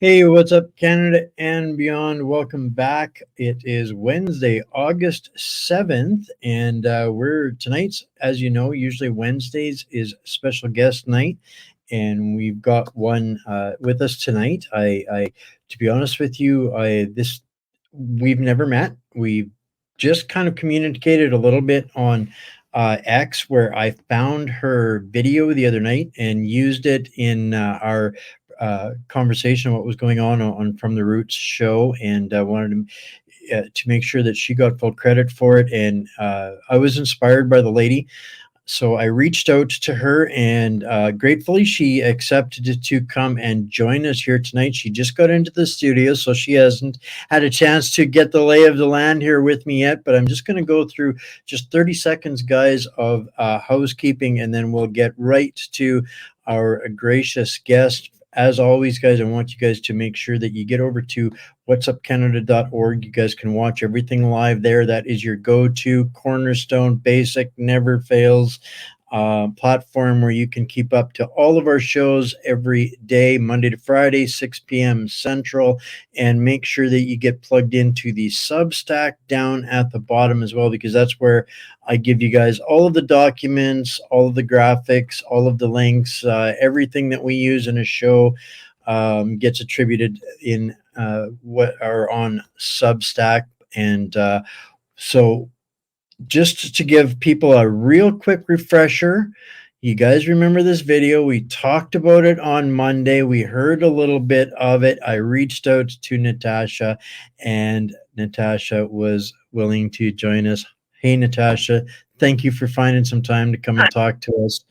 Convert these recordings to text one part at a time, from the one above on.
Hey, what's up, Canada and beyond? Welcome back. It is Wednesday, August 7th, and we're tonight's, as you know, usually Wednesdays is special guest night, and we've got one with us tonight. To be honest with you, we've never met. We've just kind of communicated a little bit on X, where I found her video the other night and used it in our conversation, what was going on From the Roots show, and wanted to make sure that she got full credit for it. And I was inspired by the lady, so I reached out to her, and gratefully she accepted to come and join us here tonight. She just got into the studio, so she hasn't had a chance to get the lay of the land here with me yet. But I'm just going to go through just 30 seconds, guys, of housekeeping, and then we'll get right to our gracious guest. As always, guys, I want you guys to make sure that you get over to whatsupcanada.org. You guys can watch everything live there. That is your go-to cornerstone, basic, never fails platform where you can keep up to all of our shows every day, Monday to Friday, 6 p.m. Central, and make sure that you get plugged into the Substack down at the bottom as well, because that's where I give you guys all of the documents, all of the graphics, all of the links, everything that we use in a show gets attributed in what are on Substack. And so just to give people a real quick refresher, you guys remember this video? We talked about it on Monday. We heard a little bit of it. I reached out to Natasha, and Natasha was willing to join us. Hey, Natasha, thank you for finding some time to come and talk to us.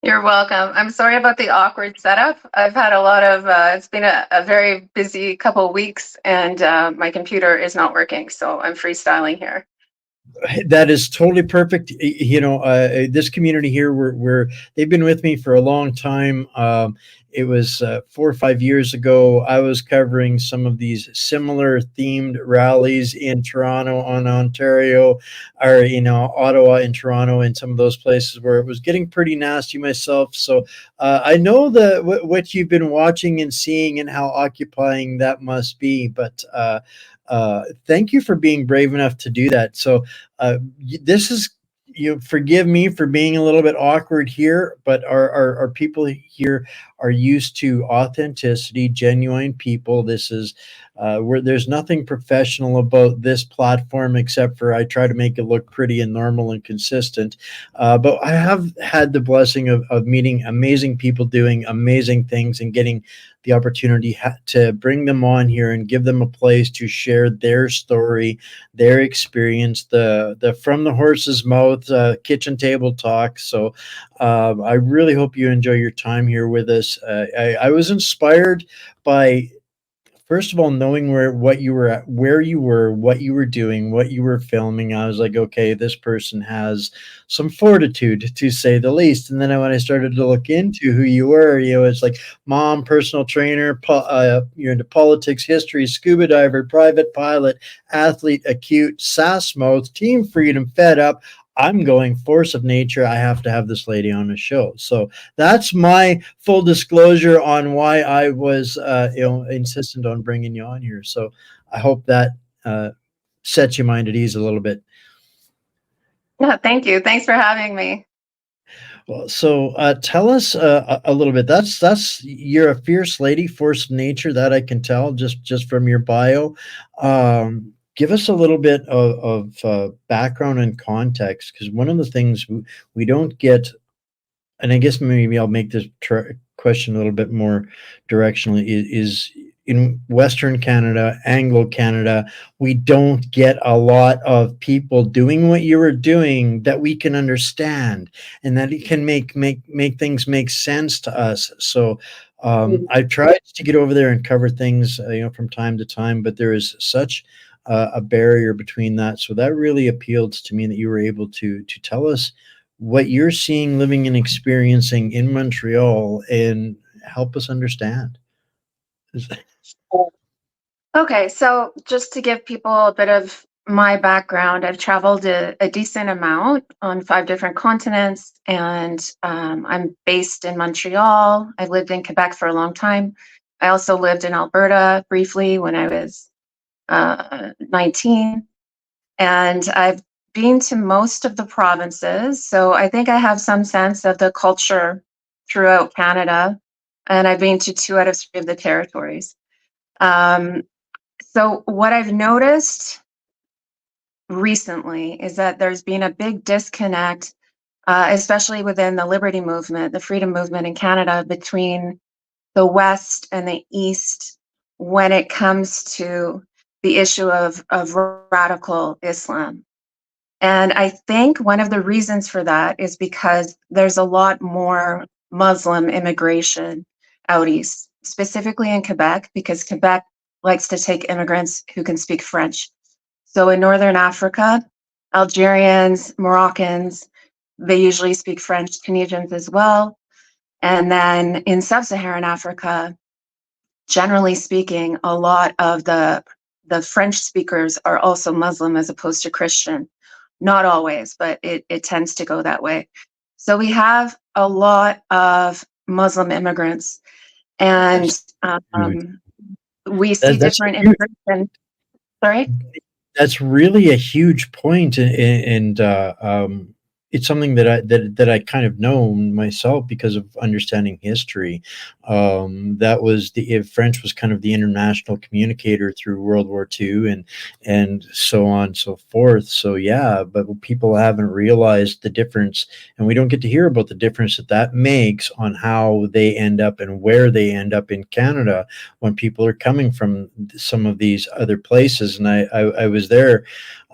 You're welcome. I'm sorry about the awkward setup. I've had a lot of, it's been a very busy couple of weeks, and my computer is not working, so I'm freestyling here. That is totally perfect. You know, this community here, they've been with me for a long time. It was 4 or 5 years ago. I was covering some of these similar themed rallies in Toronto, on Ontario, or Ottawa and Toronto, and some of those places where it was getting pretty nasty myself. So I know what you've been watching and seeing, and how occupying that must be. But thank you for being brave enough to do that. So this is, forgive me for being a little bit awkward here, but our people here are used to authenticity, genuine people. This is where there's nothing professional about this platform, except for I try to make it look pretty and normal and consistent. But I have had the blessing of meeting amazing people doing amazing things, and getting the opportunity to bring them on here and give them a place to share their story, their experience, the from the horse's mouth kitchen table talk. So I really hope you enjoy your time here with us. I was inspired by, first of all, knowing what you were at, where you were, what you were doing, what you were filming. I was like, okay, this person has some fortitude, to say the least. And then when I started to look into who you were, it's like mom, personal trainer, you're into politics, history, scuba diver, private pilot, athlete, acute, sass mouth, team freedom, fed up. I'm going force of nature. I have to have this lady on the show. So that's my full disclosure on why I was, insistent on bringing you on here. So I hope that sets your mind at ease a little bit. Yeah, thank you. Thanks for having me. Well, so tell us a little bit. That's You're a fierce lady, force of nature. That I can tell just from your bio. Give us a little bit of background and context, because one of the things we don't get, and I guess maybe I'll make this question a little bit more directional, is in Western Canada, Anglo Canada, we don't get a lot of people doing what you were doing that we can understand, and that it can make things make sense to us. So I've tried to get over there and cover things, from time to time, but there is such a barrier between that. So that really appealed to me, that you were able to tell us what you're seeing, living, and experiencing in Montreal, and help us understand. Okay, so just to give people a bit of my background, I've traveled a decent amount on 5 different continents, and I'm based in Montreal. I've lived in Quebec for a long time. I also lived in Alberta briefly when I was 19, and I've been to most of the provinces. So I think I have some sense of the culture throughout Canada, and I've been to 2 out of 3 of the territories. Um, so what I've noticed recently is that there's been a big disconnect, especially within the liberty movement, the freedom movement in Canada, between the West and the East when it comes to the issue of radical Islam. And I think one of the reasons for that is because there's a lot more Muslim immigration out east, specifically in Quebec, because Quebec likes to take immigrants who can speak French. So in Northern Africa, Algerians, Moroccans, they usually speak French, Tunisians as well. And then in Sub-Saharan Africa, generally speaking, a lot of the French speakers are also Muslim as opposed to Christian. Not always, but it tends to go that way. So we have a lot of Muslim immigrants, and That's huge. we see That's different huge. immigration. Sorry? That's really a huge point, and it's something that I kind of know myself because of understanding history. That was French was kind of the international communicator through World War II, and so on and so forth. So yeah, but people haven't realized the difference, and we don't get to hear about the difference that makes on how they end up and where they end up in Canada when people are coming from some of these other places. And I was there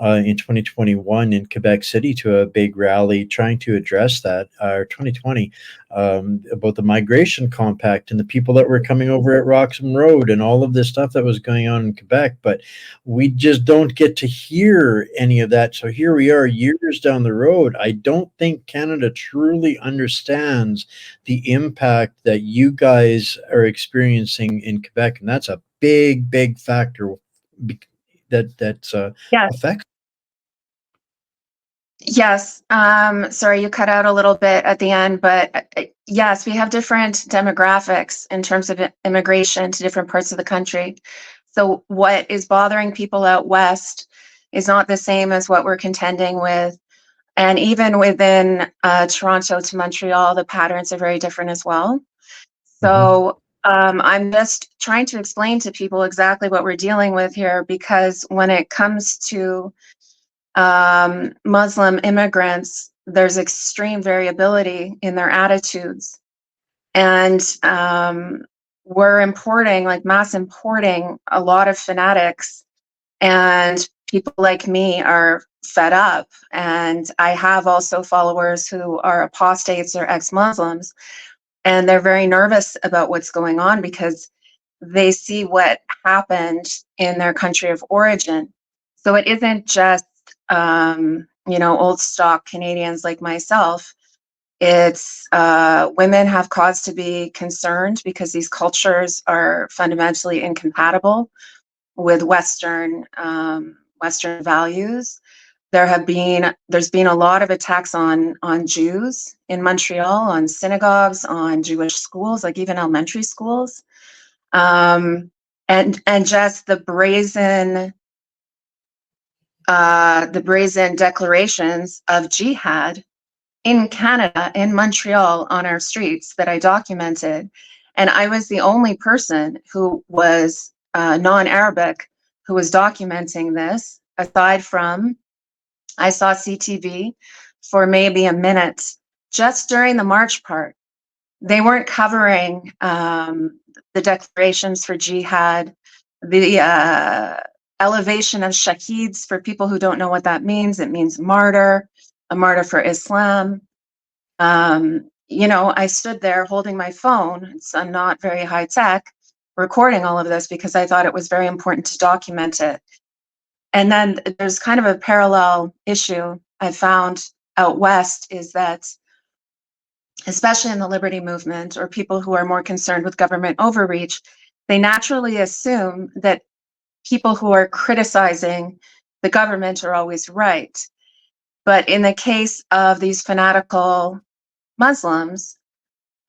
in 2021 in Quebec City to a big rally trying to address that, or 2020, about the migration compact and the people that were coming over at Roxham Road and all of this stuff that was going on in Quebec. But we just don't get to hear any of that. So here we are years down the road. I don't think Canada truly understands the impact that you guys are experiencing in Quebec. And that's a big, big factor that's Yes. affects. Yes. Sorry, you cut out a little bit at the end, but yes, we have different demographics in terms of immigration to different parts of the country. So what is bothering people out west is not the same as what we're contending with. And even within Toronto to Montreal, the patterns are very different as well. Mhm. So I'm just trying to explain to people exactly what we're dealing with here, because when it comes to Muslim immigrants, there's extreme variability in their attitudes. And we're importing, like mass importing, a lot of fanatics. And people like me are fed up. And I have also followers who are apostates or ex Muslims. And they're very nervous about what's going on because they see what happened in their country of origin. So it isn't just, old stock Canadians like myself. It's women have cause to be concerned because these cultures are fundamentally incompatible with Western values. There's been a lot of attacks on Jews in Montreal, on synagogues, on Jewish schools, like even elementary schools, and just the brazen declarations of jihad in Canada, in Montreal, on our streets that I documented. And I was the only person who was non-Arabic who was documenting this, aside from I saw CTV for maybe a minute just during the march part. They weren't covering the declarations for jihad, the elevation of shaheeds. For people who don't know what that means, it means martyr, a martyr for Islam. I stood there holding my phone. It's not very high tech, recording all of this because I thought it was very important to document it. And then there's kind of a parallel issue I found out west, is that especially in the liberty movement or people who are more concerned with government overreach, they naturally assume that people who are criticizing the government are always right. But in the case of these fanatical Muslims,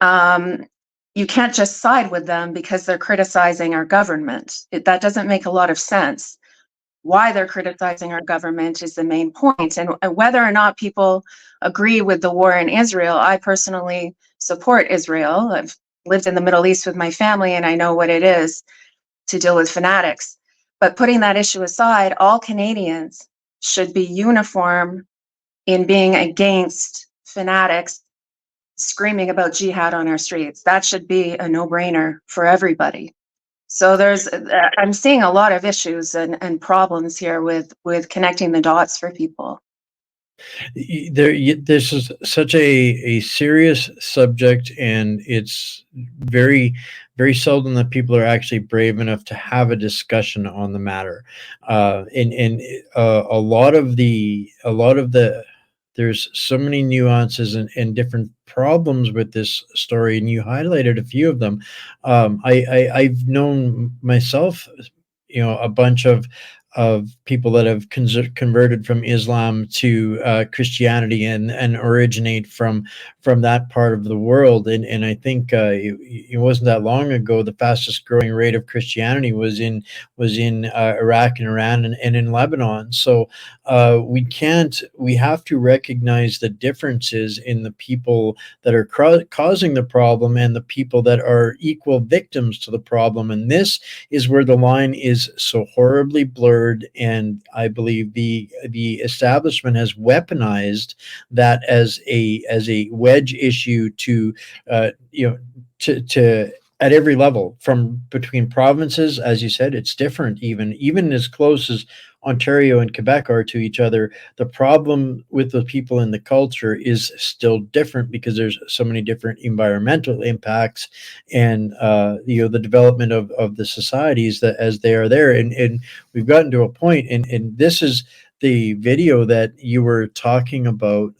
you can't just side with them because they're criticizing our government. That doesn't make a lot of sense. Why they're criticizing our government is the main point. And whether or not people agree with the war in Israel, I personally support Israel. I've lived in the Middle East with my family, and I know what it is to deal with fanatics. But putting that issue aside, all Canadians should be uniform in being against fanatics screaming about jihad on our streets. That should be a no-brainer for everybody. So I'm seeing a lot of issues and problems here with connecting the dots for people. This is such a serious subject, and it's very, very seldom that people are actually brave enough to have a discussion on the matter. And a lot of the there's so many nuances and different problems with this story, and you highlighted a few of them. I've known myself, a bunch of people that have converted from Islam to Christianity and originate from that part of the world. And I think it wasn't that long ago the fastest growing rate of Christianity was in Iraq and Iran and in Lebanon. So we have to recognize the differences in the people that are causing the problem and the people that are equal victims to the problem. And this is where the line is so horribly blurred. And I believe the establishment has weaponized that as a wedge issue to at every level, from between provinces. As you said, it's different. Even as close as Ontario and Quebec are to each other, the problem with the people in the culture is still different because there's so many different environmental impacts and the development of the societies that as they are there. And we've gotten to a point, and this is the video that you were talking about,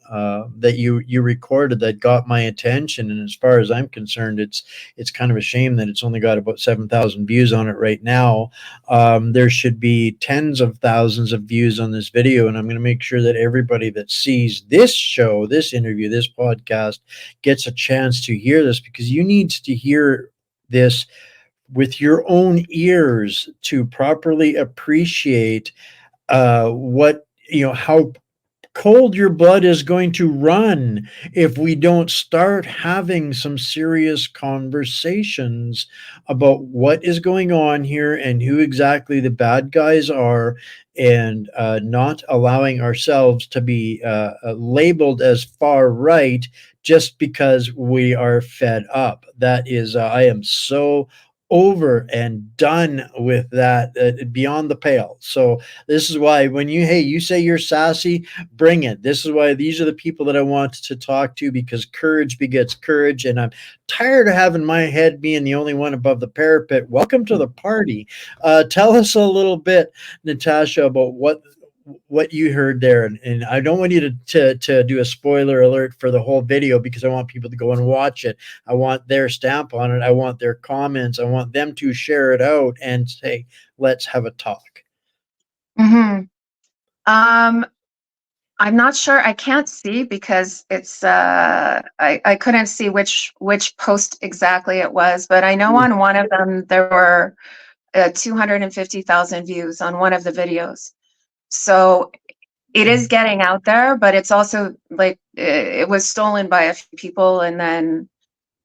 that you recorded, that got my attention. And as far as I'm concerned, it's kind of a shame that it's only got about 7,000 views on it right now. There should be tens of thousands of views on this video, and I'm going to make sure that everybody that sees this show, this interview, this podcast gets a chance to hear this, because you need to hear this with your own ears to properly appreciate how cold your blood is going to run if we don't start having some serious conversations about what is going on here and who exactly the bad guys are, and not allowing ourselves to be labeled as far right just because we are fed up. That is, I am so over and done with that, beyond the pale. So this is why when you say you're sassy, bring it. This is why these are the people that I want to talk to, because courage begets courage. And I'm tired of having my head being the only one above the parapet. Welcome to the party. Tell us a little bit, Natasha, about what you heard there. And I don't want you to do a spoiler alert for the whole video, because I want people to go and watch it. I want their stamp on it. I want their comments. I want them to share it out and say, let's have a talk. Mm-hmm. I'm not sure. I can't see because it's I couldn't see which post exactly it was, but I know on one of them there were 250,000 views on one of the videos. So it is getting out there, but it's also like it was stolen by a few people and then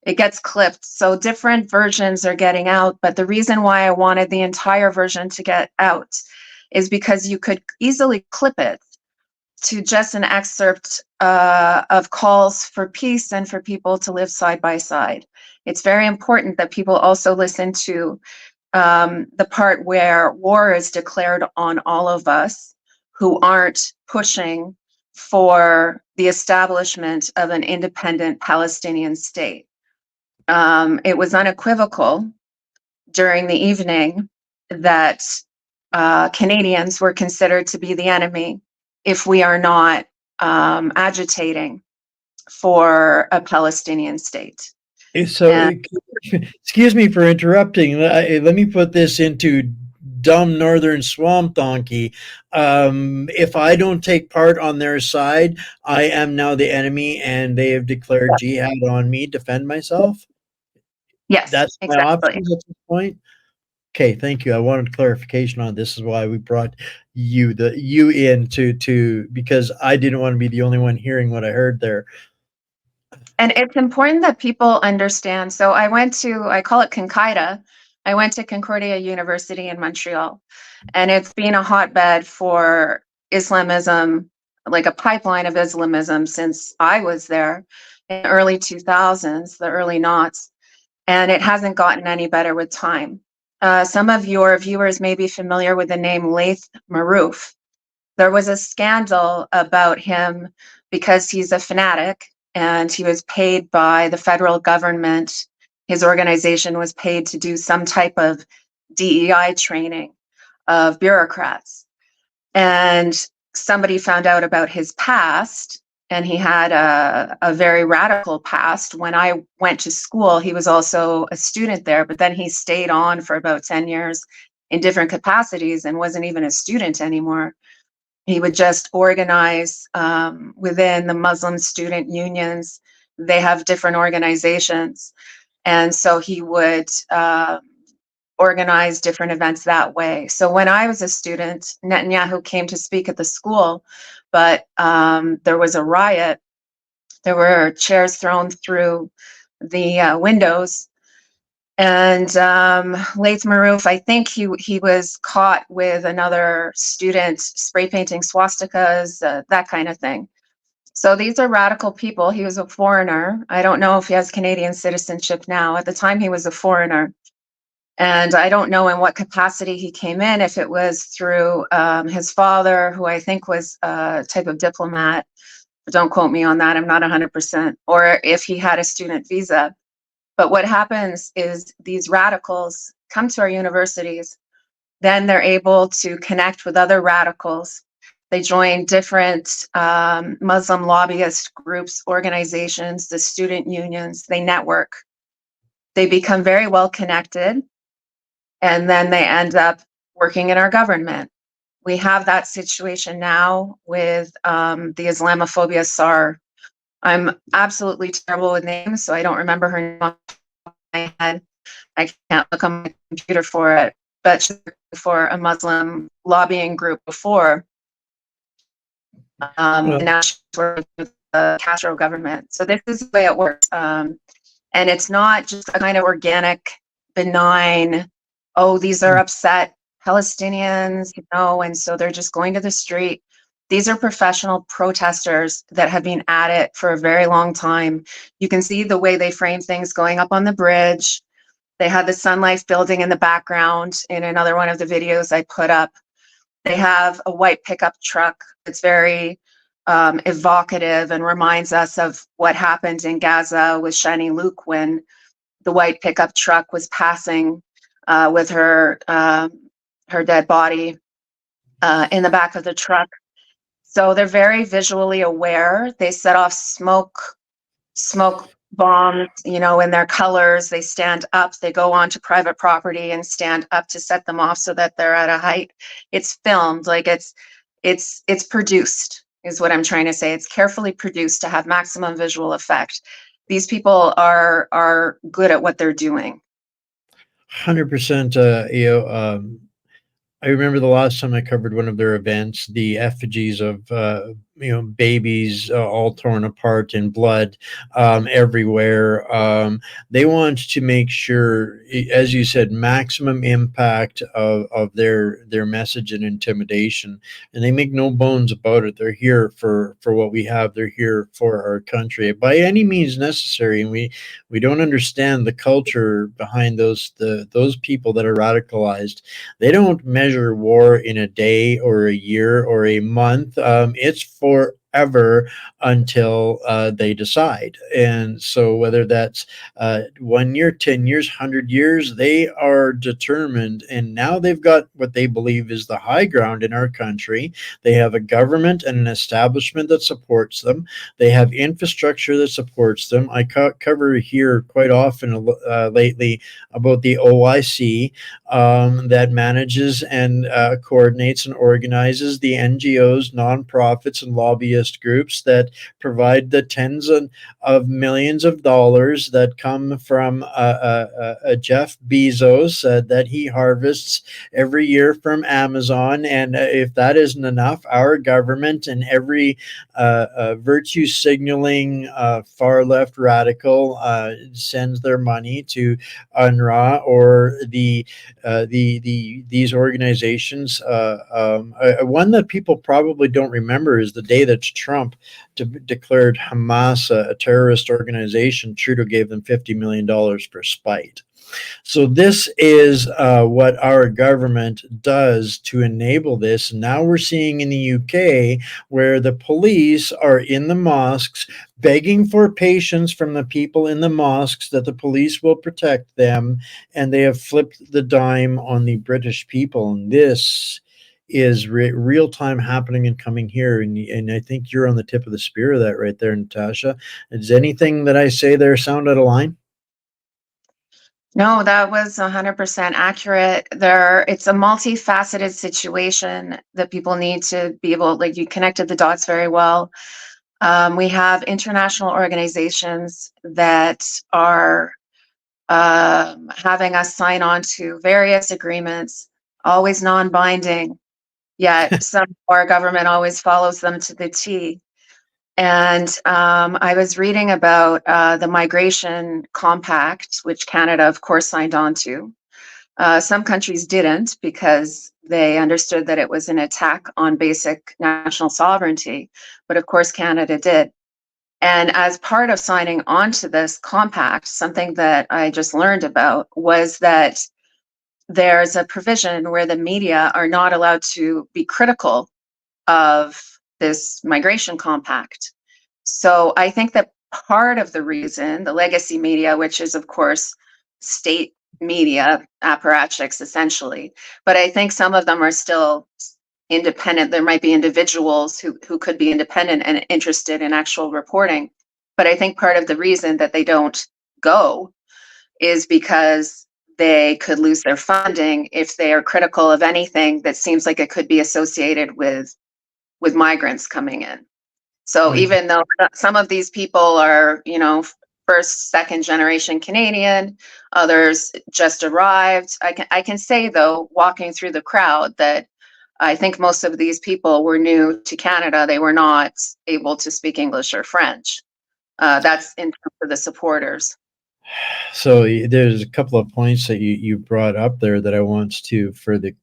it gets clipped. So different versions are getting out. But the reason why I wanted the entire version to get out is because you could easily clip it to just an excerpt of calls for peace and for people to live side by side. It's very important that people also listen to the part where war is declared on all of us who aren't pushing for the establishment of an independent Palestinian state. It was unequivocal during the evening that Canadians were considered to be the enemy if we are not agitating for a Palestinian state. So, excuse me for interrupting. Let me put this into dumb northern swamp donkey. If I don't take part on their side, I am now the enemy, and they have declared jihad on me. Defend myself. Yes, That's my exactly. options at this point. Okay, thank you. I wanted clarification on this. Is why we brought you in to because I didn't want to be the only one hearing what I heard there. And it's important that people understand. So I call it Concaida. I went to Concordia University in Montreal, and it's been a hotbed for Islamism, like a pipeline of Islamism since I was there in the early 2000s, the early noughts, and it hasn't gotten any better with time. Some of your viewers may be familiar with the name Laith Marouf. There was a scandal about him because he's a fanatic and he was paid by the federal government. His organization was paid to do some type of DEI training of bureaucrats. And somebody found out about his past, and he had a very radical past. When I went to school, he was also a student there, but then he stayed on for about 10 years in different capacities and wasn't even a student anymore. He would just organize within the Muslim student unions. They have different organizations. And so he would organize different events that way. So when I was a student, Netanyahu came to speak at the school, but there was a riot. There were chairs thrown through the windows. And Laith Marouf, I think he was caught with another student spray painting swastikas, that kind of thing. So these are radical people. He was a foreigner. I don't know if he has Canadian citizenship now. At the time, he was a foreigner. And I don't know in what capacity he came in, if it was through his father, who I think was a type of diplomat. Don't quote me on that. I'm not 100%. Or if he had a student visa. But what happens is these radicals come to our universities, then they're able to connect with other radicals. They join different Muslim lobbyist groups, organizations, the student unions, they network. They become very well connected, and then they end up working in our government. We have that situation now with the Islamophobia SAR. I'm absolutely terrible with names, so I don't remember her name off my head. I can't look on my computer for it, but she's for a Muslim lobbying group before. And now she's working with the Castro government. So this is the way it works. And it's not just a kind of organic, benign, oh, these are upset Palestinians, and so they're just going to the street. These are professional protesters that have been at it for a very long time. You can see the way they frame things going up on the bridge. They had the Sun Life building in the background in another one of the videos I put up. They have a white pickup truck that's very evocative and reminds us of what happened in Gaza with Shani Luke when the white pickup truck was passing with her dead body in the back of the truck. So they're very visually aware. They set off smoke bombs, in their colors. They stand up, they go onto private property and stand up to set them off so that they're at a height. It's filmed, like it's produced, is what I'm trying to say. It's carefully produced to have maximum visual effect. These people are good at what they're doing. 100%. I remember the last time I covered one of their events, the effigies of babies all torn apart in blood everywhere. They want to make sure, as you said, maximum impact of their message and intimidation, and they make no bones about it. They're here for what we have. They're here for our country by any means necessary, and we don't understand the culture behind those people that are radicalized. They don't measure war in a day or a year or a month. It's for forever until they decide. And so, whether that's 1 year, 10 years, 100 years, they are determined. And now they've got what they believe is the high ground in our country. They have a government and an establishment that supports them. They have infrastructure that supports them. I cover here quite often lately about the OIC, that manages and coordinates and organizes the NGOs, nonprofits, and lobbyist groups that provide the tens of millions of dollars that come from Jeff Bezos that he harvests every year from Amazon. And if that isn't enough, our government and every virtue signaling far left radical sends their money to UNRWA or these organizations. One that people probably don't remember is the day that Trump declared Hamas a terrorist organization. Trudeau gave them $50 million for spite. So this is what our government does to enable this. Now we're seeing in the UK where the police are in the mosques begging for patience from the people in the mosques that the police will protect them, and they have flipped the dime on the British people. And this is real time happening and coming here. And I think you're on the tip of the spear of that right there, Natasha. Is anything that I say there sound out of line? No, that was 100% accurate. It's a multifaceted situation that people need to be able, like you connected the dots very well. We have international organizations that are having us sign on to various agreements, always non-binding, yet some our government always follows them to the T. And I was reading about the Migration Compact, which Canada, of course, signed on to. Some countries didn't because they understood that it was an attack on basic national sovereignty. But of course, Canada did. And as part of signing on to this compact, something that I just learned about was that there's a provision where the media are not allowed to be critical of this migration compact. So I think that part of the reason, the legacy media, which is of course state media apparatchiks essentially, but I think some of them are still independent. There might be individuals who could be independent and interested in actual reporting. But I think part of the reason that they don't go is because they could lose their funding if they are critical of anything that seems like it could be associated with migrants coming in. So Right. even though some of these people are, first, second generation Canadian, others just arrived, I can say though, walking through the crowd, that I think most of these people were new to Canada. They were not able to speak English or French. That's in terms of the supporters. So there's a couple of points that you brought up there that I want to, for the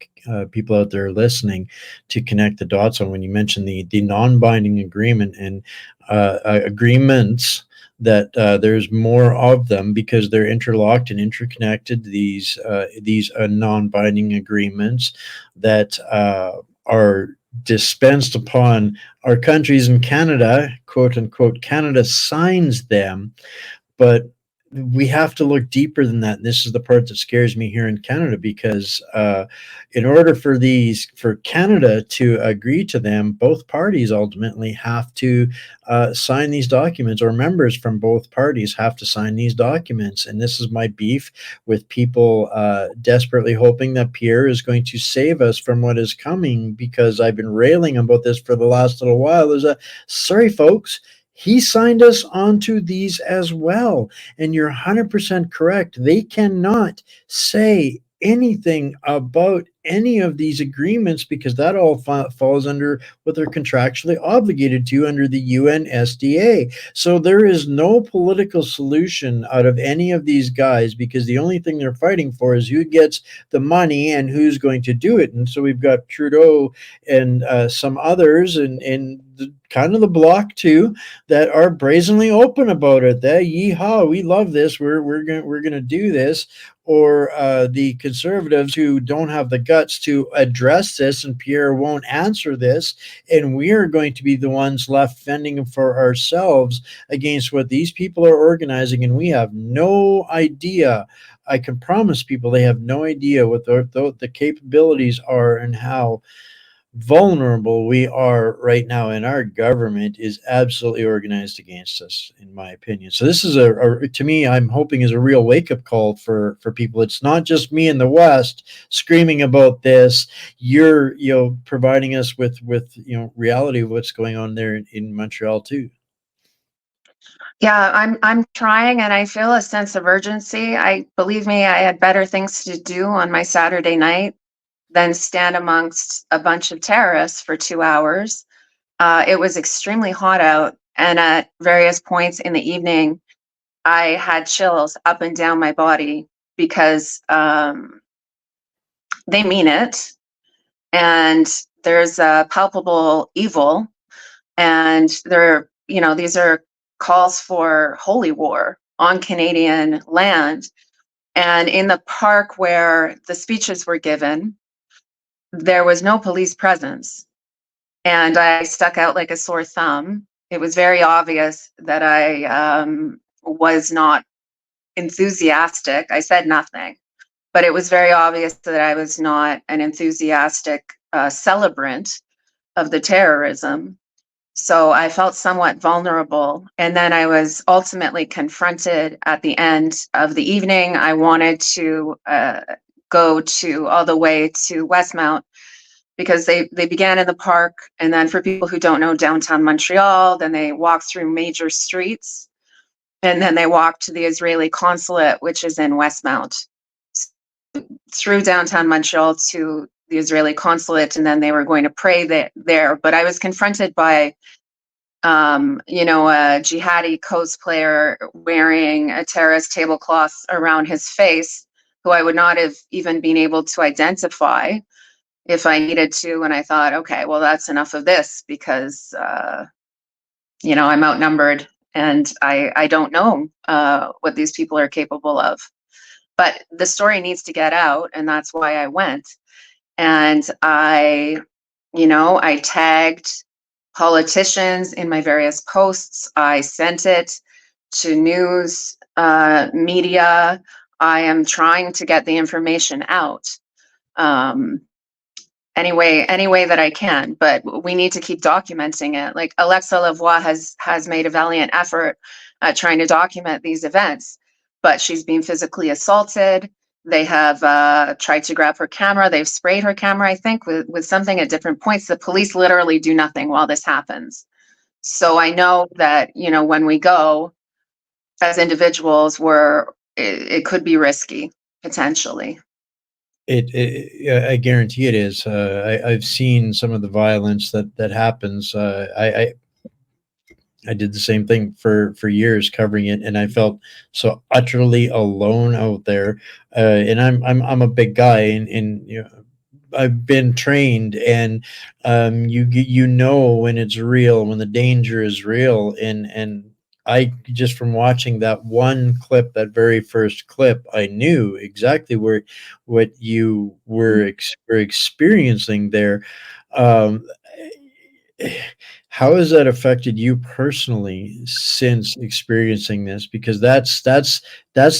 people out there listening, to connect the dots on when you mentioned the non-binding agreement and agreements, that there's more of them because they're interlocked and interconnected. These non-binding agreements that are dispensed upon our countries, in Canada, quote unquote, Canada signs them, but we have to look deeper than that. And this is the part that scares me here in Canada, because in order for Canada to agree to them, both parties ultimately have to sign these documents, or members from both parties have to sign these documents. And this is my beef with people desperately hoping that Pierre is going to save us from what is coming, because I've been railing about this for the last little while. Sorry, folks, he signed us onto these as well. And you're 100% correct. They cannot say anything about any of these agreements because that all falls under what they're contractually obligated to under the UNSDA. So there is no political solution out of any of these guys, because the only thing they're fighting for is who gets the money and who's going to do it. And so we've got Trudeau and some others, and kind of the bloc too, that are brazenly open about it. That yeehaw, we love this. We're gonna do this. Or the conservatives who don't have the guts to address this, and Pierre won't answer this, and we are going to be the ones left fending for ourselves against what these people are organizing, and we have no idea. I can promise people they have no idea what the capabilities are and how vulnerable we are right now, and our government is absolutely organized against us, in my opinion. So this is to me, I'm hoping, is a real wake-up call for people. It's not just me in the West screaming about this. You're providing us with reality of what's going on there in Montreal too. Yeah, I'm trying, and I feel a sense of urgency. Believe me, I had better things to do on my Saturday night than stand amongst a bunch of terrorists for 2 hours. It was extremely hot out, and at various points in the evening, I had chills up and down my body because they mean it, and there's a palpable evil, and these are calls for holy war on Canadian land. And in the park where the speeches were given, there was no police presence. And I stuck out like a sore thumb. It was very obvious that I was not enthusiastic. I said nothing, but it was very obvious that I was not an enthusiastic celebrant of the terrorism. So I felt somewhat vulnerable. And then I was ultimately confronted at the end of the evening. I wanted to go all the way to Westmount, because they began in the park. And then, for people who don't know downtown Montreal, then they walk through major streets. And then they walk to the Israeli consulate, which is in Westmount, through downtown Montreal to the Israeli consulate. And then they were going to pray there. But I was confronted by a jihadi cosplayer wearing a terrorist tablecloth around his face, who I would not have even been able to identify if I needed to. And I thought, okay, well, that's enough of this, because, I'm outnumbered, and I don't know what these people are capable of. But the story needs to get out, and that's why I went. And I tagged politicians in my various posts. I sent it to news media. I am trying to get the information out any way that I can, but we need to keep documenting it. Like, Alexa Lavoie has made a valiant effort at trying to document these events, but she's been physically assaulted. They have tried to grab her camera. They've sprayed her camera, I think, with something at different points. The police literally do nothing while this happens. So I know that, when we go as individuals, it could be risky, potentially. I guarantee it is. I've seen some of the violence that happens. I did the same thing for years covering it, and I felt so utterly alone out there. And I'm a big guy, and I've been trained, and you know when it's real, when the danger is real, and I just, from watching that one clip, that very first clip, I knew exactly what you were experiencing there. Um, how has that affected you personally since experiencing this? Because that's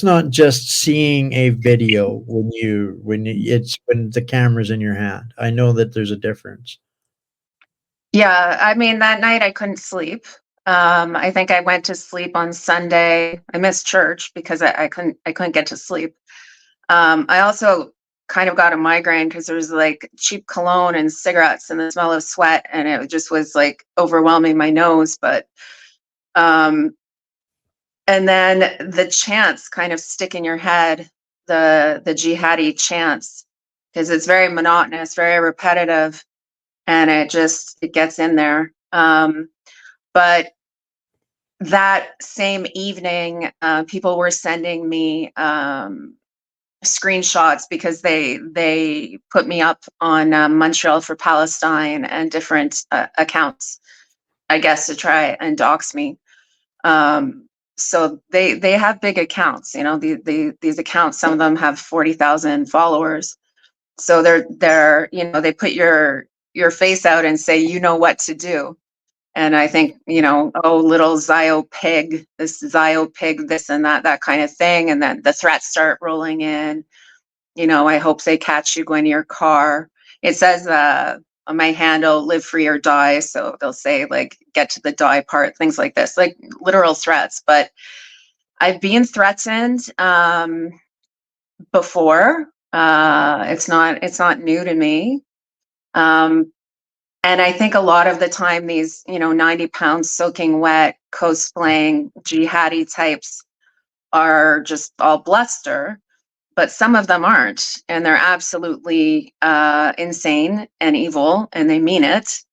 not just seeing a video it's when the camera's in your hand. I know that there's a difference. Yeah, I mean, that night I couldn't sleep. I think I went to sleep on Sunday. I missed church because I couldn't get to sleep. I also kind of got a migraine because there was like cheap cologne and cigarettes and the smell of sweat, and it just was like overwhelming my nose. But and then the chants kind of stick in your head, the jihadi chants, because it's very monotonous, very repetitive, and it gets in there. But that same evening, people were sending me screenshots, because they put me up on Montreal for Palestine and different accounts, I guess, to try and dox me. So they have big accounts, these accounts, some of them have 40,000 followers. So they're, they put your face out and say, what to do. And I think, oh, little Zio pig, this and that kind of thing. And then the threats start rolling in. I hope they catch you going to your car. It says on my handle, live free or die. So they'll say, like, get to the die part, things like this, like literal threats. But I've been threatened before. It's not new to me. And I think a lot of the time these, 90 pounds soaking wet, cosplaying jihadi types are just all bluster, but some of them aren't. And they're absolutely insane and evil, and they mean it.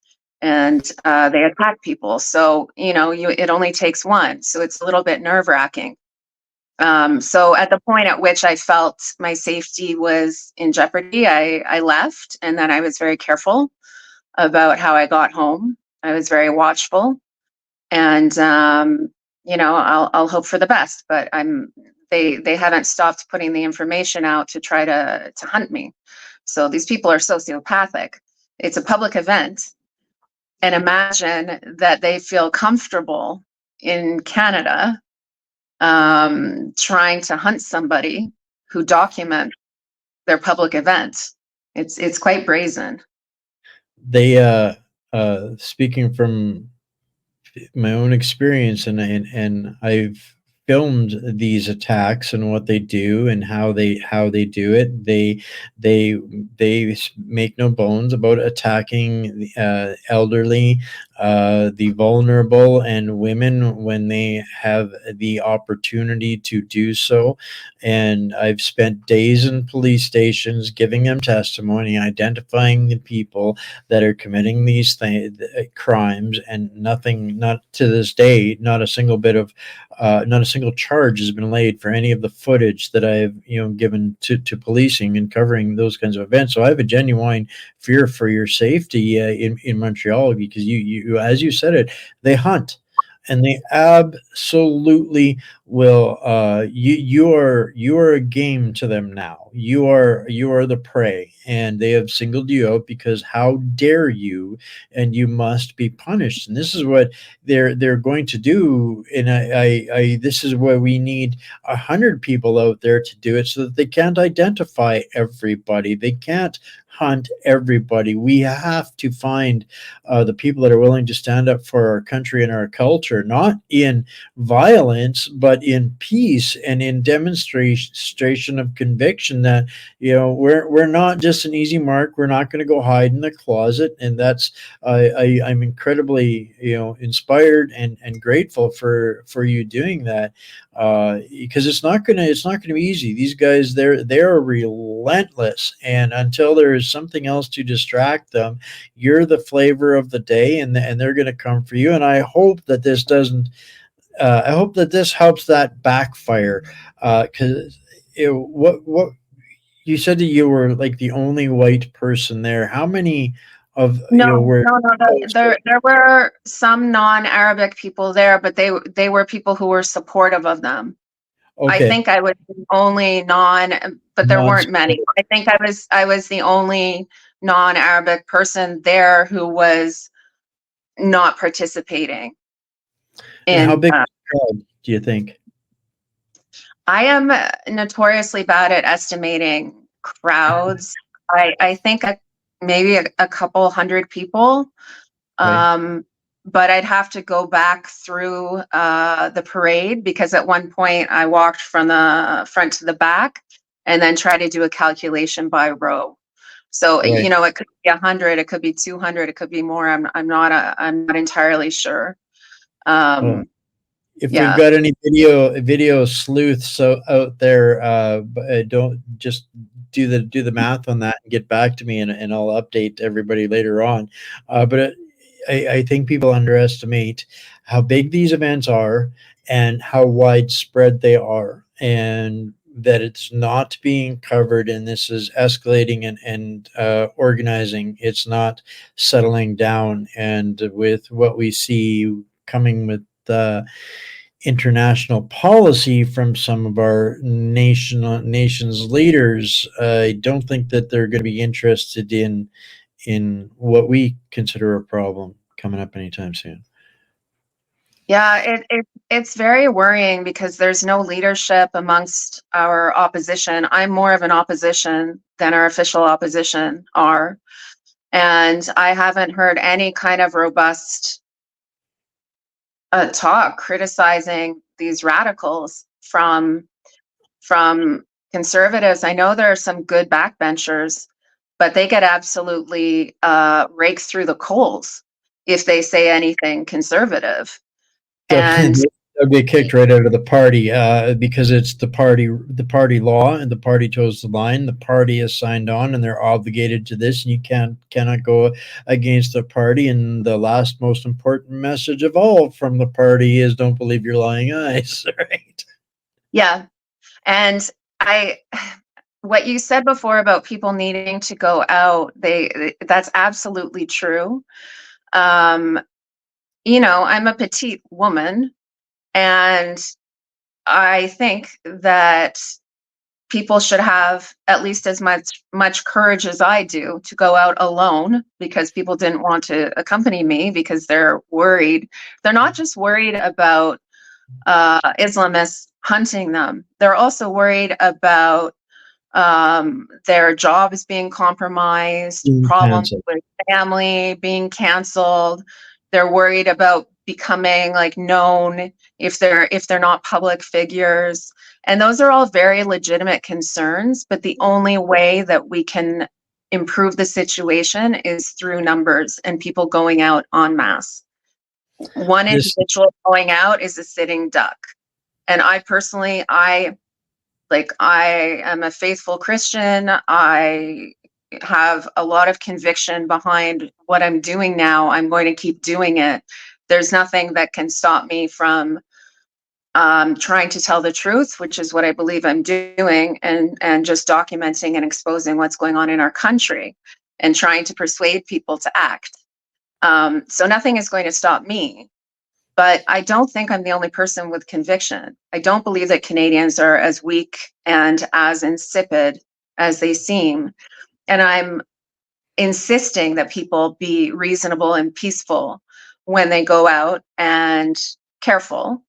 And they attack people. So, it only takes one. So it's a little bit nerve wracking. So at the point at which I felt my safety was in jeopardy, I left, and then I was very careful about how I got home. I was very watchful, and I'll hope for the best. But they haven't stopped putting the information out to try to hunt me. So these people are sociopathic. It's a public event, and imagine that they feel comfortable in Canada trying to hunt somebody who documents their public event. It's quite brazen. They speaking from my own experience, and I've filmed these attacks and what they do and how they do it. They make no bones about attacking the elderly, the vulnerable, and women when they have the opportunity to do so. And I've spent days in police stations giving them testimony, identifying the people that are committing these crimes, and nothing, not to this day, not a single bit of not a single charge has been laid for any of the footage that I've given to policing and covering those kinds of events. So I have a genuine fear for your safety in Montreal, because you, as you said it, they hunt, and they absolutely will. You are a game to them now. You are the prey, and they have singled you out because how dare you, and you must be punished. And this is what they're going to do. And I this is where we need 100 people out there to do it, so that they can't identify everybody. They can't hunt everybody. We have to find the people that are willing to stand up for our country and our culture, not in violence, but in peace and in demonstration of conviction that we're not just an easy mark. We're not going to go hide in the closet. And that's I'm incredibly inspired and grateful for you doing that, because it's not gonna be easy. These guys, they're relentless, and until there is something else to distract them, you're the flavor of the day, and they're going to come for you. And I hope that this doesn't. I hope that this helps that backfire, because what you said that you were like the only white person there. How many of No, were? no, no. There were some non-Arabic people there, but they were people who were supportive of them. I Okay, think I was the only but there non. weren't many. I think I was the only non-Arabic person there who was not participating And how in. big was the crowd, do you think? I am notoriously bad at estimating crowds. I think maybe a couple hundred people. Okay, But I'd have to go back through the parade, because at one point I walked from the front to the back and then try to do a calculation by row. So, right. it could be 100, it could be 200, it could be more. I'm not entirely sure. Well, Um, if we've yeah. got any video sleuths out there, don't just do the math on that and get back to me, and I'll update everybody later on. But I think people underestimate how big these events are and how widespread they are. And that it's not being covered, and this is escalating and organizing. It's not settling down. And with what we see coming with international policy from some of our nation's leaders, I don't think that they're going to be interested in what we consider a problem coming up anytime soon. Yeah, it's very worrying because there's no leadership amongst our opposition. I'm more of an opposition than our official opposition are. And I haven't heard any kind of robust talk criticizing these radicals from conservatives. I know there are some good backbenchers, but they get absolutely raked through the coals if they say anything conservative. They'll, And they'll get kicked right out of the party because it's the party law, and the party chose the line. The party is signed on, and they're obligated to this, and you cannot go against the party. And the last most important message of all from the party is, "Don't believe your lying eyes." Right? yeah, and I what you said before about people needing to go out, that's absolutely true. Um, I'm a petite woman, and I think that people should have at least as much courage as I do to go out alone, because people didn't want to accompany me because they're worried. They're not just worried about Islamists hunting them. They're also worried about their jobs being compromised, Being problems canceled. with family being canceled. They're worried about becoming like known if they're not public figures. And those are all very legitimate concerns, but the only way that we can improve the situation is through numbers and people going out en masse. One This individual going out is a sitting duck. And I personally, I am a faithful Christian. I have a lot of conviction behind what I'm doing now. I'm going to keep doing it. There's nothing that can stop me from trying to tell the truth, which is what I believe I'm doing, and just documenting and exposing what's going on in our country and trying to persuade people to act. So nothing is going to stop me. But I don't think I'm the only person with conviction. I don't believe that Canadians are as weak and as insipid as they seem. And I'm insisting that people be reasonable and peaceful when they go out, and careful,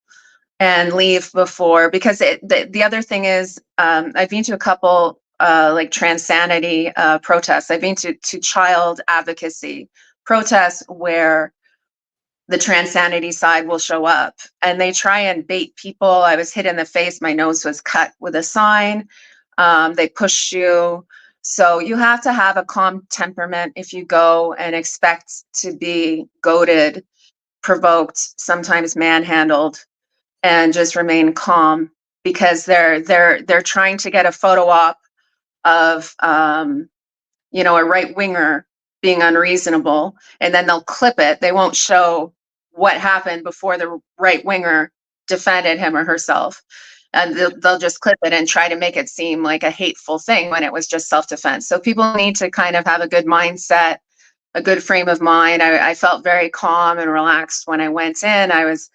and leave before, because the other thing is, I've been to a couple like Transanity protests. I've been to child advocacy protests where the Transanity side will show up and they try and bait people. I was hit in the face. My nose was cut with a sign. They push you. So you have to have a calm temperament if you go and expect to be goaded, provoked, sometimes manhandled, and just remain calm, because they're trying to get a photo op of a right winger being unreasonable, and then they'll clip it. They won't show what happened before the right winger defended him or herself. And they'll just clip it and try to make it seem like a hateful thing when it was just self-defense. So people need to kind of have a good mindset, a good frame of mind. I felt very calm and relaxed when I went in. I was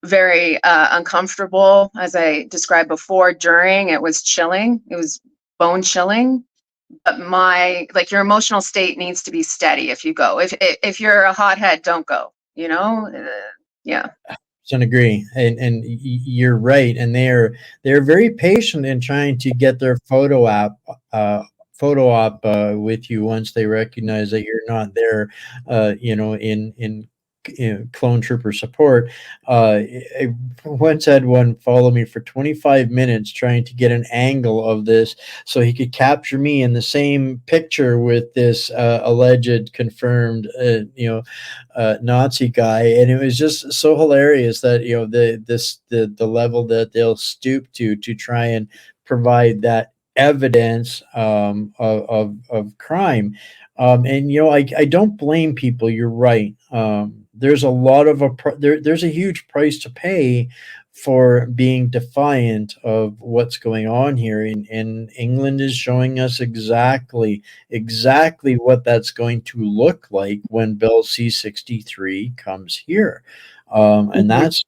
very uncomfortable, as I described before. During, it was chilling. It was bone chilling. But your emotional state needs to be steady if you go. If you're a hothead, don't go. Yeah. agree, and you're right, and they're very patient in trying to get their photo op with you once they recognize that you're not there, in clone trooper support. I once had one follow me for 25 minutes trying to get an angle of this so he could capture me in the same picture with this alleged confirmed, Nazi guy, and it was just so hilarious that the level that they'll stoop to try and provide that evidence of crime. And I don't blame people. You're right. There's a lot of there's a huge price to pay for being defiant of what's going on here. And England is showing us exactly what that's going to look like when Bill C-63 comes here. And Mhm. that's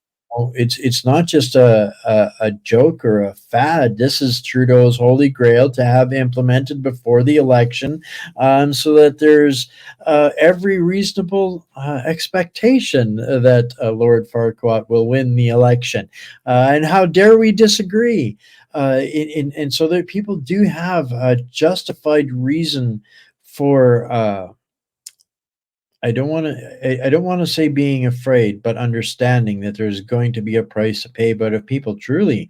it's not just a joke or a fad. This is Trudeau's holy grail to have implemented before the election, so that there's every reasonable expectation that Lord Farquaad will win the election. And how dare we disagree? And so that people do have a justified reason for I don't want to say being afraid, but understanding that there's going to be a price to pay. But if people truly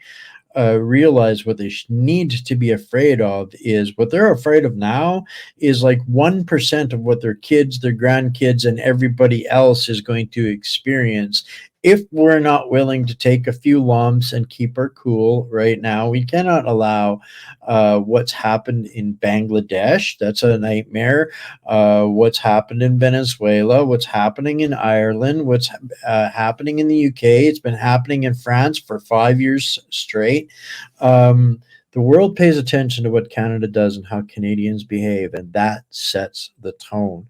realize what they need to be afraid of, is what they're afraid of now is like 1% of what their kids, their grandkids, and everybody else is going to experience if we're not willing to take a few lumps and keep our cool right now. We cannot allow what's happened in Bangladesh. That's a nightmare. What's happened in Venezuela, what's happening in Ireland, what's happening in the UK. It's been happening in France for 5 years straight. The world pays attention to what Canada does and how Canadians behave, and that sets the tone.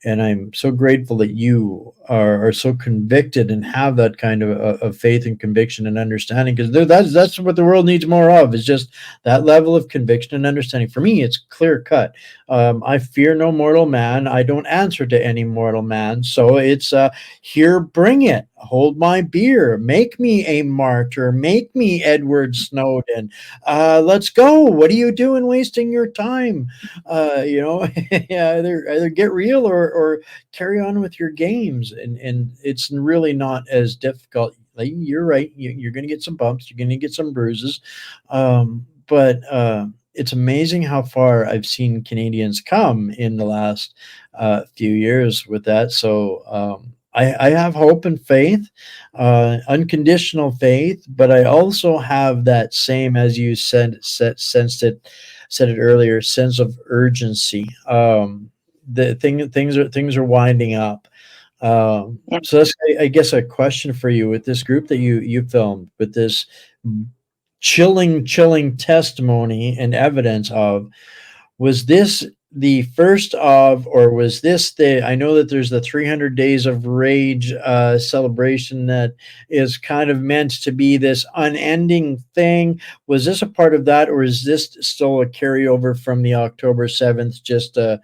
And I'm so grateful that you are so convicted and have that kind of faith and conviction and understanding, because that's what the world needs more of, is just that level of conviction and understanding. For me, it's clear cut. I fear no mortal man. I don't answer to any mortal man. So it's here, bring it. Hold my beer. Make me a martyr. Make me Edward Snowden. Let's go. What are you doing wasting your time? Yeah, either get real or carry on with your games. And it's really not as difficult. Like, you're right. You're going to get some bumps. You're going to get some bruises. But it's amazing how far I've seen Canadians come in the last few years with that. So I have hope and faith, unconditional faith, but I also have that same, as you said it earlier, sense of urgency. Things are winding up. Yeah. So that's, I guess, a question for you with this group that you filmed, with this chilling testimony and evidence of, was this the first of, or was this the, I know that there's the 300 days of rage celebration that is kind of meant to be this unending thing. Was this a part of that, or is this still a carryover from the October 7th, just a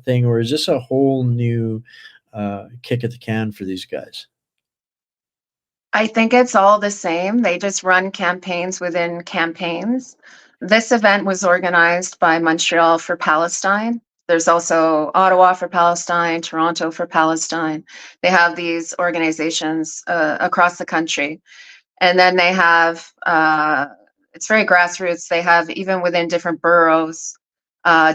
thing, or is this a whole new kick at the can for these guys? I think it's all the same. They just run campaigns within campaigns. This event was organized by Montreal for Palestine. There's also Ottawa for Palestine, Toronto for Palestine. They have these organizations across the country. And then they have, it's very grassroots. They have, even within different boroughs,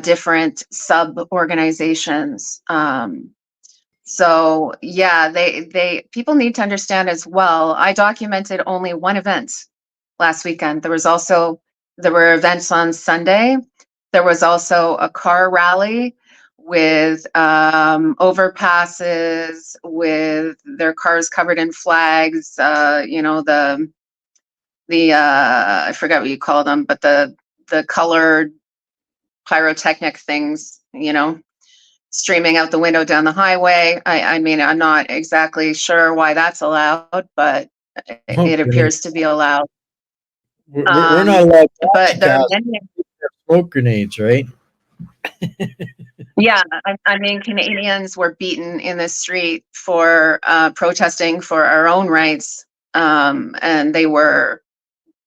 different sub organizations. So yeah, they people need to understand as well. I documented only one event last weekend. There were events on Sunday. There was also a car rally with overpasses, with their cars covered in flags. I forget what you call them, but the colored pyrotechnic things. Streaming out the window down the highway. I mean, I'm not exactly sure why that's allowed, but Oh, it goodness. appears to be allowed. We're not allowed But there are broadcast many, smoke grenades, right? yeah, I mean, Canadians were beaten in the street for protesting for our own rights, and they were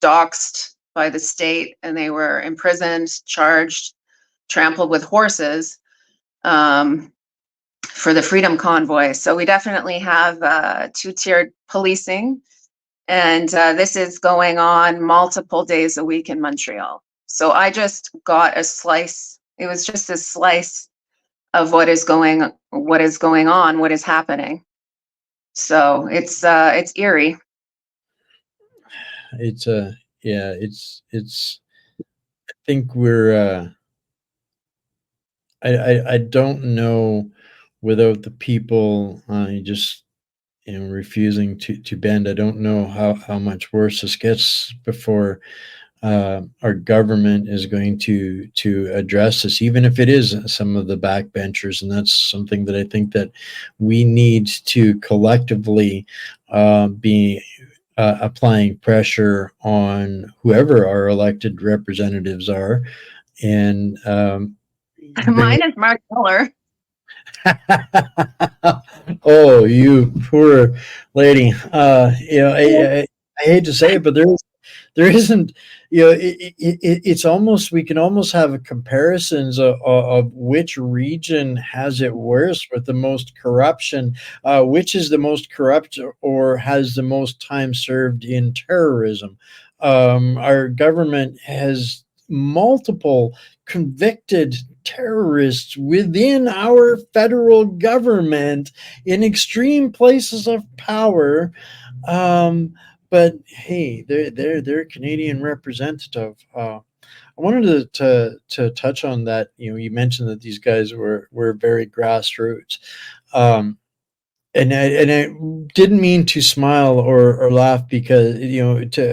doxxed by the state, and they were imprisoned, charged, trampled with horses. For the Freedom Convoy. So we definitely have two-tiered policing, and this is going on multiple days a week in Montreal. So I just got a slice. It was just a slice of what is going on, what is happening. So it's eerie. It's yeah, it's I think we're I don't know, without the people just refusing to bend. I don't know how much worse this gets before our government is going to address this, even if it is some of the backbenchers, and that's something that I think that we need to collectively be applying pressure on whoever our elected representatives are, and bring Mine is Mark Miller. Oh, you poor lady. I hate to say it, but there isn't, it's almost, we can almost have comparisons of which region has it worse with the most corruption, which is the most corrupt or has the most time served in terrorism. Our government has multiple convicted terrorists within our federal government in extreme places of power. Um, but hey, they're a Canadian representative. I wanted to touch on that. You mentioned that these guys were very grassroots. Um, and I didn't mean to smile or laugh because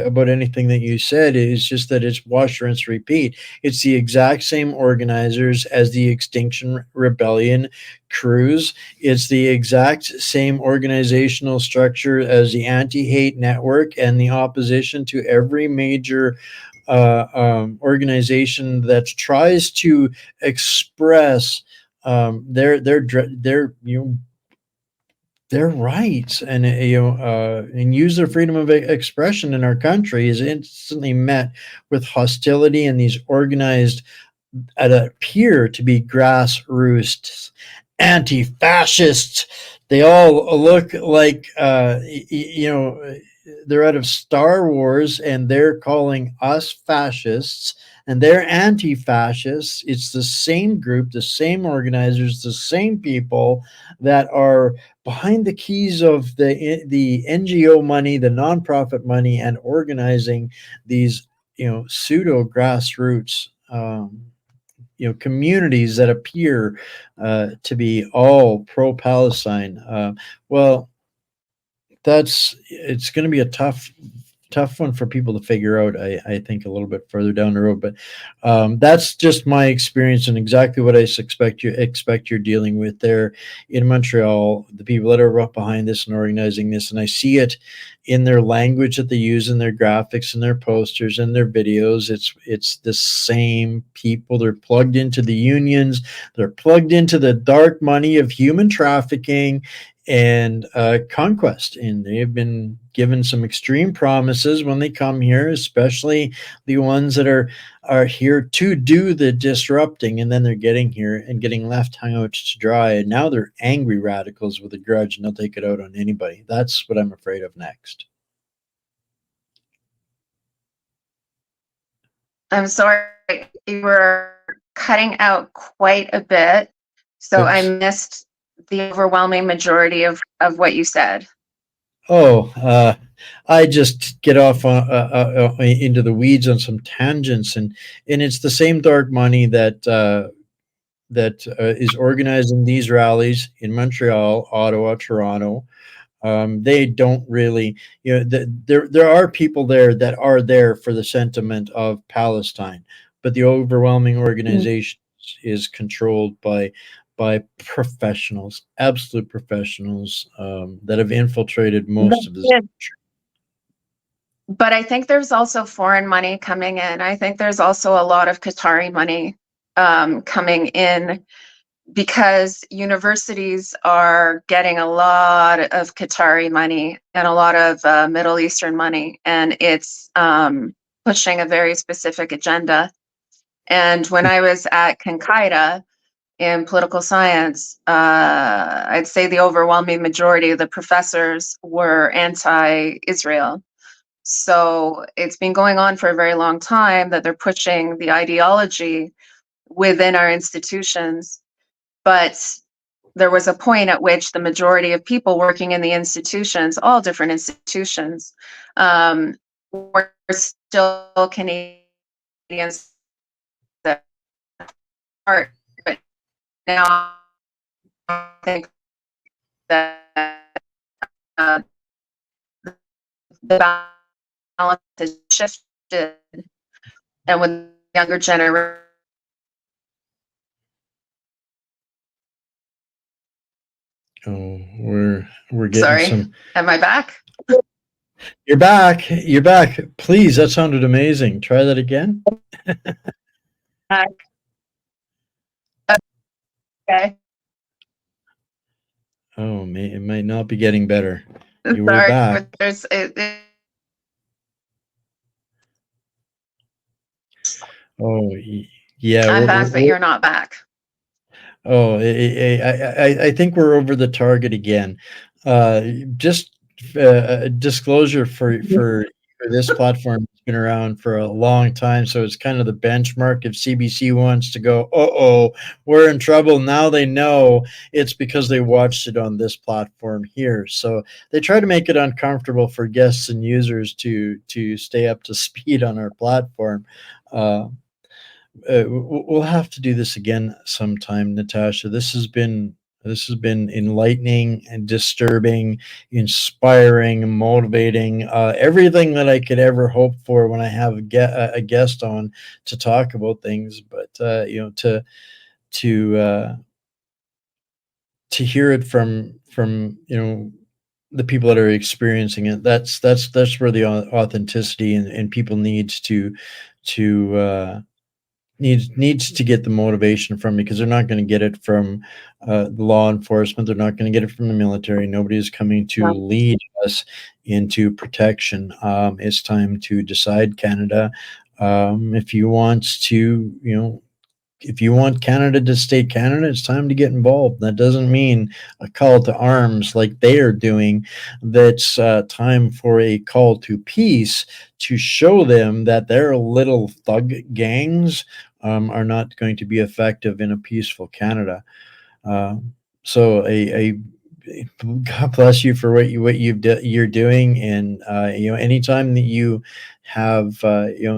about anything that you said. It's just that it's wash, rinse, repeat. It's the exact same organizers as the Extinction Rebellion crews. It's the exact same organizational structure as the Anti-Hate Network and the opposition to every major organization that tries to express their rights, and and use their freedom of expression in our country is instantly met with hostility, and these organized that appear to be grassroots anti-fascists. They all look like they're out of Star Wars, and they're calling us fascists, and they're anti-fascists. It's the same group, the same organizers, the same people that are behind the keys of the NGO money, the nonprofit money, and organizing these pseudo grassroots communities that appear to be all pro-Palestine. Well, it's going to be a tough one for people to figure out. I think a little bit further down the road, but that's just my experience and exactly what I expect you're dealing with there in Montreal. The people that are up behind this and organizing this, and I see it in their language that they use in their graphics and their posters and their videos. It's the same people. They're plugged into the unions. They're plugged into the dark money of human trafficking and conquest, and they've been given some extreme promises when they come here, especially the ones that are here to do the disrupting, and then they're getting here and getting left hung out to dry, and now they're angry radicals with a grudge, and they'll take it out on anybody. That's what I'm afraid of next. I'm sorry, you were cutting out quite a bit, so I Oops. missed the overwhelming majority of what you said. Oh, I just get off into the weeds on some tangents, and it's the same dark money that is organizing these rallies in Montreal, Ottawa, Toronto. They don't really, there are people there that are there for the sentiment of Palestine, but the overwhelming organization is controlled by professionals, absolute professionals that have infiltrated most of this. But I think there's also foreign money coming in. I think there's also a lot of Qatari money coming in because universities are getting a lot of Qatari money and a lot of Middle Eastern money, and it's pushing a very specific agenda. And when I was at Concaida in political science, I'd say the overwhelming majority of the professors were anti-Israel. So it's been going on for a very long time that they're pushing the ideology within our institutions. But there was a point at which the majority of people working in the institutions, all different institutions, were still Canadians that are. But now I think that the balance has shifted, and with younger generation. Oh, we're getting Sorry, some. am I back? You're back. You're back. Please, that sounded amazing. Try that again. Okay. Oh, it might not be getting better. You were Sorry, back. but there's Oh, yeah. I'm back, but you're not back. Oh, I think we're over the target again. Just disclosure for this platform has been around for a long time, so it's kind of the benchmark. If CBC wants to go, oh, we're in trouble now, they know it's because they watched it on this platform here. So they try to make it uncomfortable for guests and users to stay up to speed on our platform. We'll have to do this again sometime, Natasha. This has been enlightening and disturbing, inspiring, motivating, everything that I could ever hope for when I have a guest on to talk about things. But to to hear it from the people that are experiencing it, that's where the authenticity and people to needs to get the motivation from, because they're not going to get it from the law enforcement. They're not going to get it from the military. Nobody is coming to lead us into protection. It's time to decide, Canada. If you want to, if you want Canada to stay Canada, it's time to get involved. That doesn't mean a call to arms like they are doing. That's time for a call to peace, to show them that their little thug gangs are not going to be effective in a peaceful Canada. Uh, so God bless you for you're doing, and anytime that you have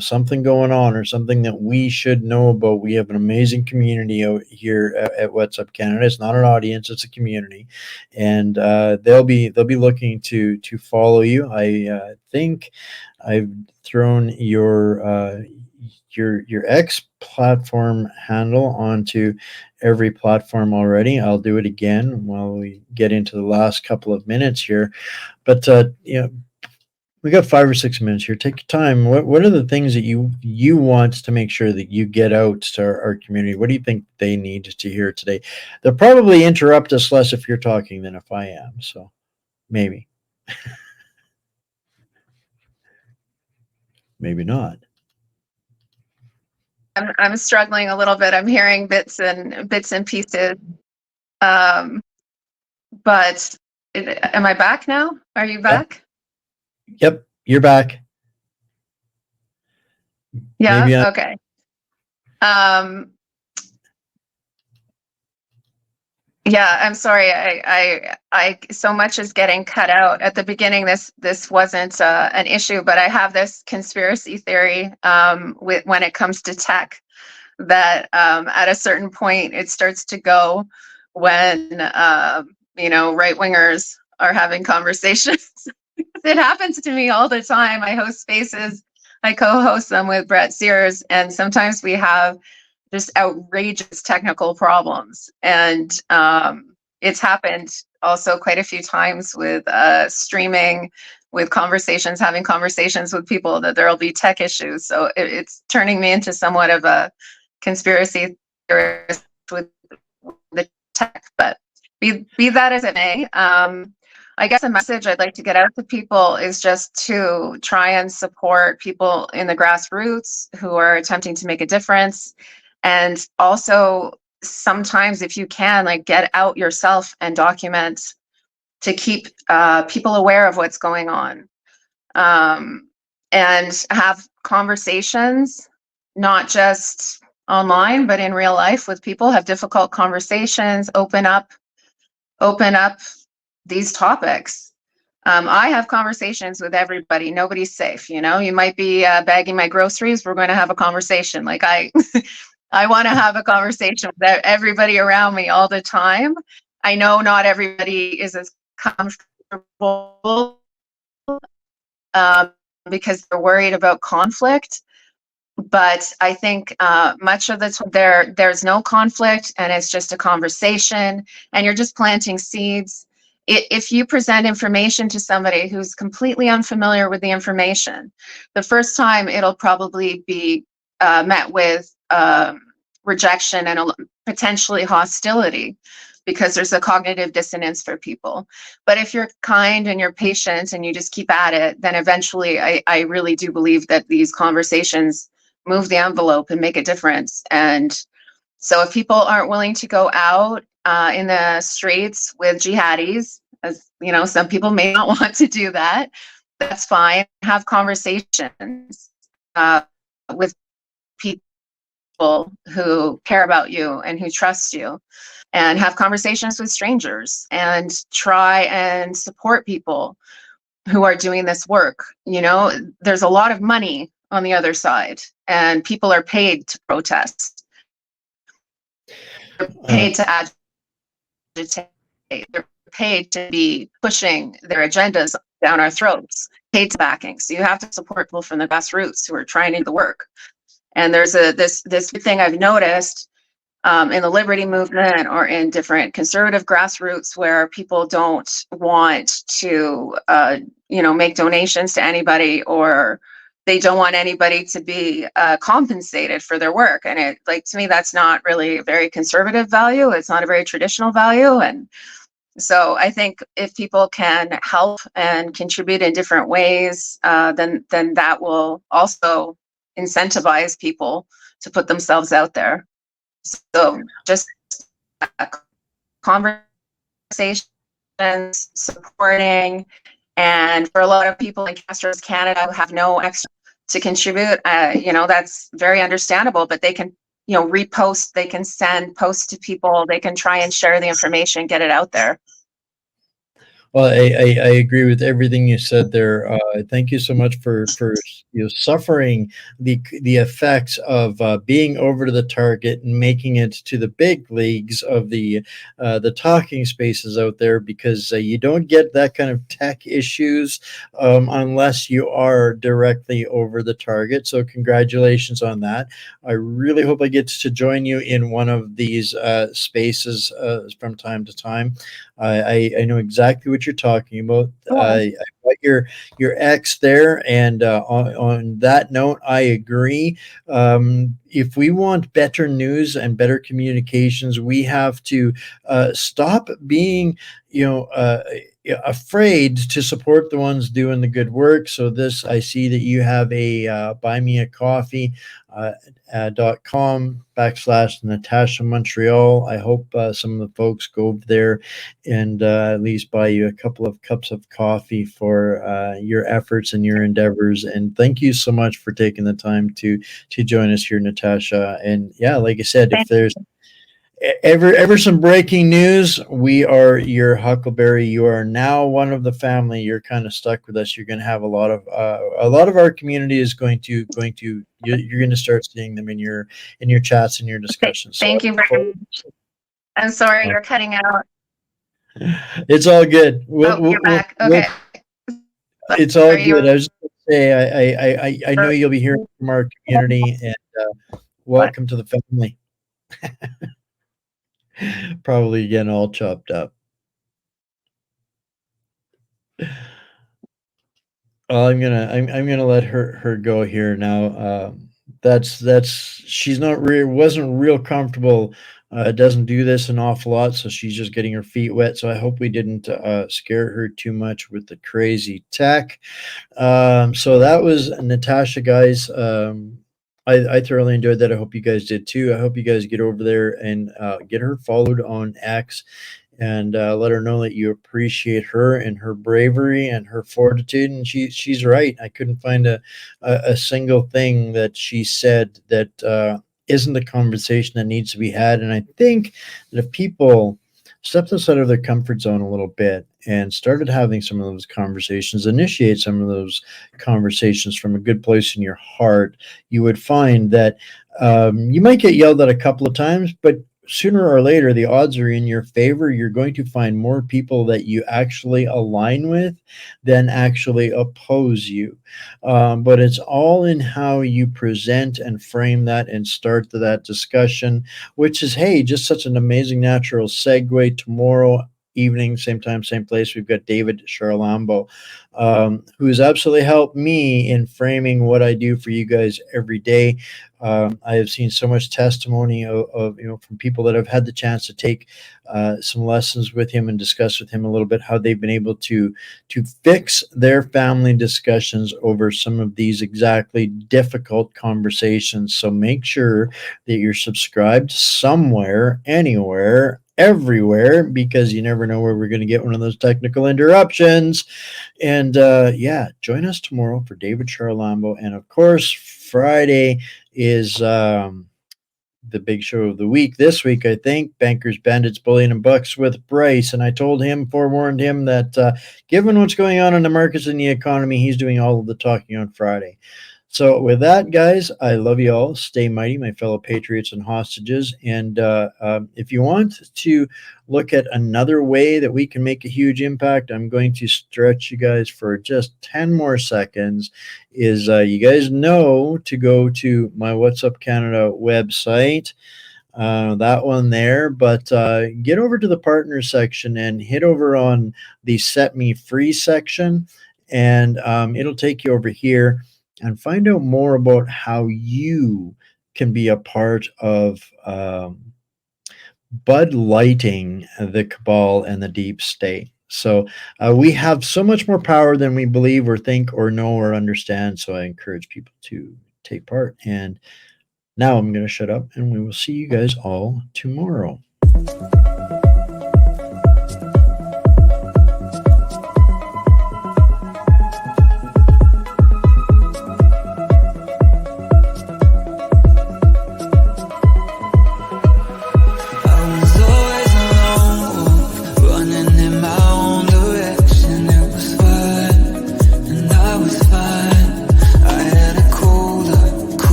something going on or something that we should know about, we have an amazing community out here at What's Up Canada. It's not an audience; it's a community, and they'll be looking to follow you. I think I've thrown your X platform handle onto every platform already. I'll do it again while we get into the last couple of minutes here. But we got 5 or 6 minutes here. Take your time. What are the things that you want to make sure that you get out to our community? What do you think they need to hear today? They'll probably interrupt us less if you're talking than if I am. So maybe, maybe not. I'm struggling a little bit. I'm hearing bits and pieces. But am I back now? Are you back? Yep, you're back. Yeah. Okay. Yeah, I'm sorry. I so much is getting cut out at the beginning. This wasn't an issue, but I have this conspiracy theory when it comes to tech, that at a certain point it starts to go when right wingers are having conversations. It happens to me all the time. I host spaces. I co-host them with Brett Sears, and sometimes we have just outrageous technical problems. And it's happened also quite a few times with streaming, with conversations, having conversations with people, that there'll be tech issues. So it's turning me into somewhat of a conspiracy theorist with the tech, but be that as it may. I guess a message I'd like to get out to people is just to try and support people in the grassroots who are attempting to make a difference. And also, sometimes if you can, like, get out yourself and document to keep people aware of what's going on, and have conversations, not just online, but in real life with people. Have difficult conversations, open up these topics. I have conversations with everybody. Nobody's safe. You might be bagging my groceries. We're going to have a conversation. Like I want to have a conversation with everybody around me all the time. I know not everybody is as comfortable uncomfortable because they're worried about conflict. But I think much of the time there's no conflict, and it's just a conversation, and you're just planting seeds. If you present information to somebody who's completely unfamiliar with the information, the first time it'll probably be met with rejection and potentially hostility, because there's a cognitive dissonance for people. But if you're kind and you're patient and you just keep at it, then eventually I really do believe that these conversations move the envelope and make a difference. And so if people aren't willing to go out in the streets with jihadis, as you know, some people may not want to do that, that's fine. Have conversations with people who care about you and who trust you, and have conversations with strangers, and try and support people who are doing this work. You know, there's a lot of money on the other side, and people are paid to protest. They're paid to agitate. They're paid to be pushing their agendas down our throats, paid to backing. So you have to support people from the grassroots who are trying to do the work. And there's this thing I've noticed in the liberty movement or in different conservative grassroots, where people don't want to, make donations to anybody, or they don't want anybody to be compensated for their work. And to me, that's not really a very conservative value. It's not a very traditional value. And so I think if people can help and contribute in different ways, then that will also incentivize people to put themselves out there. So just conversations, supporting, and for a lot of people in Castro's Canada who have no extra to contribute, that's very understandable, but they can, repost, they can send posts to people, they can try and share the information, get it out there. Well, I agree with everything you said there. Thank you so much for suffering the effects of being over to the target and making it to the big leagues of the talking spaces out there, because you don't get that kind of tech issues unless you are directly over the target. So congratulations on that. I really hope I get to join you in one of these spaces from time to time. I know exactly what you're talking about. I got your ex there, and on that note, I agree. If we want better news and better communications, we have to stop being, afraid to support the ones doing the good work. So I see that you have a buy me a coffee .com/Natasha Montreal. I hope some of the folks go over there and at least buy you a couple of cups of coffee for your efforts and your endeavors. And thank you so much for taking the time to join us here, Natasha. And yeah, like I said, if there's ever some breaking news, we are your Huckleberry. You are now one of the family. You're kind of stuck with us. You're going to have a lot of our community is going to you're going to start seeing them in your chats and your discussions. Thank you very much. I'm sorry you're cutting out. It's all good. You're back. Okay. It's all good. I was just going to say I know you'll be hearing from our community, and welcome to the family. Probably getting all chopped up. Well, I'm gonna let her go here now. She's not wasn't real comfortable. Doesn't do this an awful lot, so she's just getting her feet wet. So I hope we didn't scare her too much with the crazy tech. So that was Natasha, guys. I thoroughly enjoyed that. I hope you guys did too. I hope you guys get over there and get her followed on X, and let her know that you appreciate her and her bravery and her fortitude. And she's right. I couldn't find a single thing that she said that isn't a conversation that needs to be had. And I think that if people stepped outside of their comfort zone a little bit and started having some of those conversations, initiate some of those conversations from a good place in your heart, you would find that you might get yelled at a couple of times, but sooner or later, the odds are in your favor. You're going to find more people that you actually align with than actually oppose you. But it's all in how you present and frame that and start that discussion, which is, hey, just such an amazing natural segue. Tomorrow evening, same time, same place, we've got David Charlambo, who's absolutely helped me in framing what I do for you guys every day. I have seen so much testimony of from people that have had the chance to take some lessons with him and discuss with him a little bit how they've been able to fix their family discussions over some of these exactly difficult conversations. So make sure that you're subscribed somewhere, anywhere, everywhere, because you never know where we're going to get one of those technical interruptions. And yeah, join us tomorrow for David Charlambo. And of course, Friday is the big show of the week. This week, I think, Bankers, Bandits, Bullion, and Bucks with Bryce. And I told him, forewarned him that given what's going on in the markets and the economy, he's doing all of the talking on Friday. So with that, guys, I love you all. Stay mighty, my fellow patriots and hostages. And if you want to look at another way that we can make a huge impact, I'm going to stretch you guys for just 10 more seconds. Is you guys know to go to my What's Up Canada website. That one there, but get over to the partner section and hit over on the Set Me Free section, and it'll take you over here and find out more about how you can be a part of Bud lighting the cabal and the deep state. So we have so much more power than we believe or think or know or understand. So I encourage people to take part. And now I'm going to shut up, and we will see you guys all tomorrow.